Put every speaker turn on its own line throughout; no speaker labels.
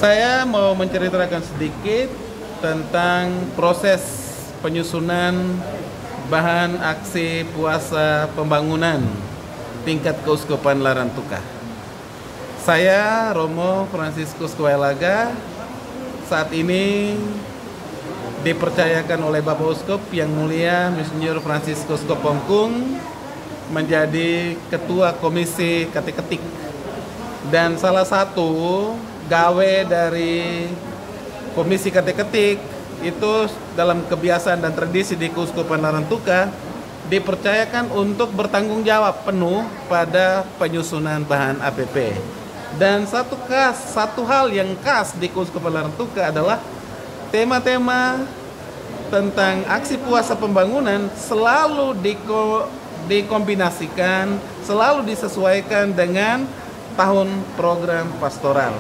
Saya mau menceritakan sedikit tentang proses penyusunan bahan aksi puasa pembangunan tingkat Keuskupan Larantuka. Saya Romo Franciscus Kuelaga saat ini dipercayakan oleh Bapak Uskup yang mulia Monsinyur Franciscus Kopongkung menjadi Ketua Komisi Kateketik. Dan salah satu gawe dari Komisi Kateketik itu dalam kebiasaan dan tradisi di Keuskupan Larantuka dipercayakan untuk bertanggung jawab penuh pada penyusunan bahan APP. Dan satu hal yang khas di Keuskupan Larantuka adalah tema-tema tentang aksi puasa pembangunan selalu dikombinasikan, selalu disesuaikan dengan tahun program pastoral.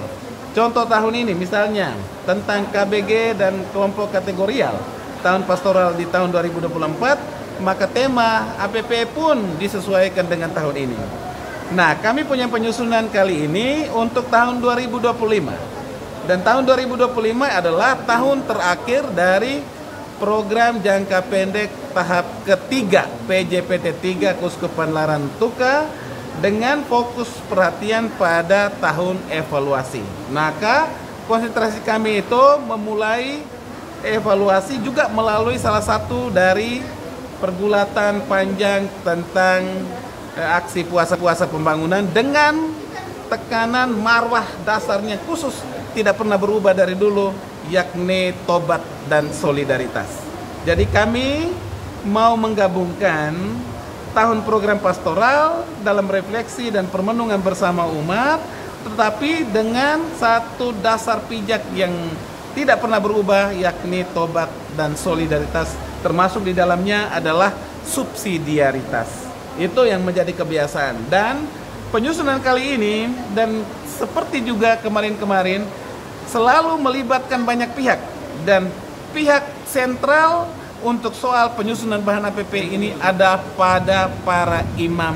Contoh tahun ini misalnya tentang KBG dan kelompok kategorial tahun pastoral di tahun 2024, maka tema APP pun disesuaikan dengan tahun ini. Nah, kami punya penyusunan kali ini untuk tahun 2025. Dan tahun 2025 adalah tahun terakhir dari program jangka pendek tahap ketiga PJPT 3 Keuskupan Larantuka dengan fokus perhatian pada tahun evaluasi. Maka konsentrasi kami itu memulai evaluasi juga melalui salah satu dari pergulatan panjang tentang aksi puasa-puasa pembangunan dengan tekanan marwah dasarnya khusus tidak pernah berubah dari dulu, yakni tobat dan solidaritas. Jadi kami mau menggabungkan tahun program pastoral dalam refleksi dan permenungan bersama umat, tetapi dengan satu dasar pijak yang tidak pernah berubah, yakni tobat dan solidaritas, termasuk di dalamnya adalah subsidiaritas. Itu yang menjadi kebiasaan. Dan penyusunan kali ini dan seperti juga kemarin-kemarin selalu melibatkan banyak pihak, dan pihak sentral untuk soal penyusunan bahan APP ini ada pada para imam,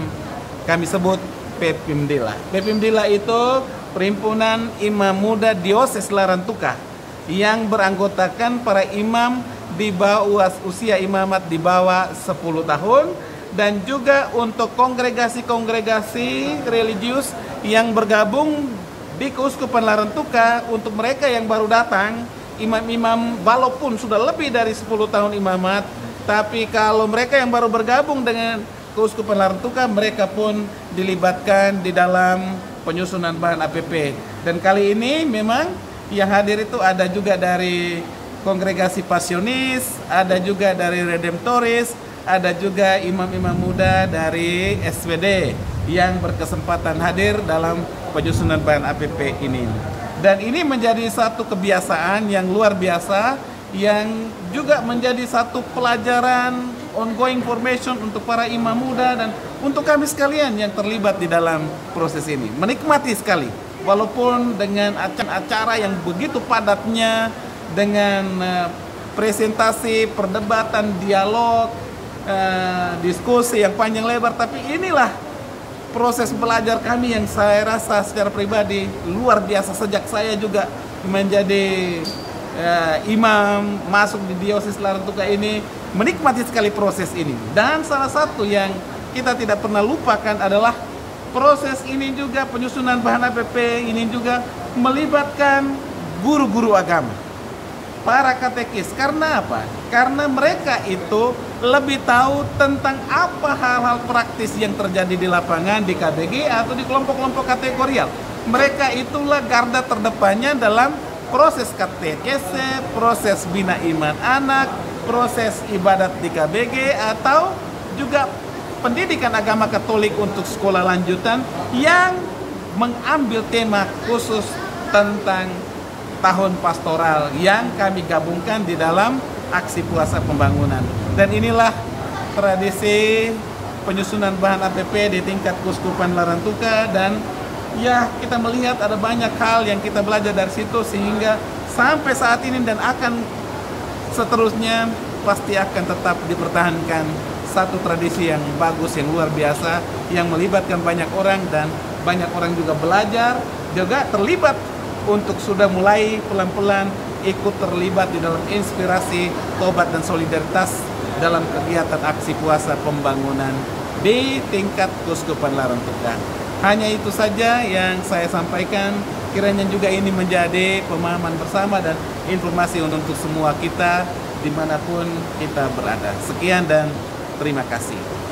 kami sebut Pepimdila. Pepimdila itu Perhimpunan Imam Muda Dioses Larantuka yang beranggotakan para imam di bawah usia imamat di bawah 10 tahun, dan juga untuk kongregasi-kongregasi religius yang bergabung di Keuskupan Larantuka. Untuk mereka yang baru datang, imam-imam walaupun sudah lebih dari 10 tahun imamat, tapi kalau mereka yang baru bergabung dengan Keuskupan Larantuka, mereka pun dilibatkan di dalam penyusunan bahan APP. Dan kali ini memang yang hadir itu ada juga dari kongregasi Pasionis, ada juga dari Redemptoris, ada juga imam-imam muda dari SPD yang berkesempatan hadir dalam penyusunan bahan APP ini. Dan ini menjadi satu kebiasaan yang luar biasa, yang juga menjadi satu pelajaran ongoing formation untuk para imam muda dan untuk kami sekalian yang terlibat di dalam proses ini. Menikmati sekali, walaupun dengan acara yang begitu padatnya, dengan presentasi, perdebatan, dialog, diskusi yang panjang lebar, tapi inilah proses belajar kami yang saya rasa secara pribadi luar biasa. Sejak saya juga menjadi imam masuk di Dioses Larantuka ini, menikmati sekali proses ini. Dan salah satu yang kita tidak pernah lupakan adalah proses ini juga, penyusunan bahan APP ini juga melibatkan guru-guru agama, para katekis. Karena apa? Karena mereka itu lebih tahu tentang apa hal-hal praktis yang terjadi di lapangan, di KBG atau di kelompok-kelompok kategorial. Mereka itulah garda terdepannya dalam proses katekese, proses bina iman anak, proses ibadat di KBG, atau juga pendidikan agama Katolik untuk sekolah lanjutan yang mengambil tema khusus tentang tahun pastoral yang kami gabungkan di dalam aksi puasa pembangunan. Dan inilah tradisi penyusunan bahan APP di tingkat Keuskupan Larantuka, dan ya kita melihat ada banyak hal yang kita belajar dari situ, sehingga sampai saat ini dan akan seterusnya pasti akan tetap dipertahankan satu tradisi yang bagus, yang luar biasa, yang melibatkan banyak orang, dan banyak orang juga belajar, juga terlibat untuk sudah mulai pelan-pelan ikut terlibat di dalam inspirasi, tobat dan solidaritas dalam kegiatan aksi puasa pembangunan di tingkat Keuskupan Larantuka. Hanya itu saja yang saya sampaikan. Kiranya juga ini menjadi pemahaman bersama dan informasi untuk semua kita dimanapun kita berada. Sekian dan terima kasih.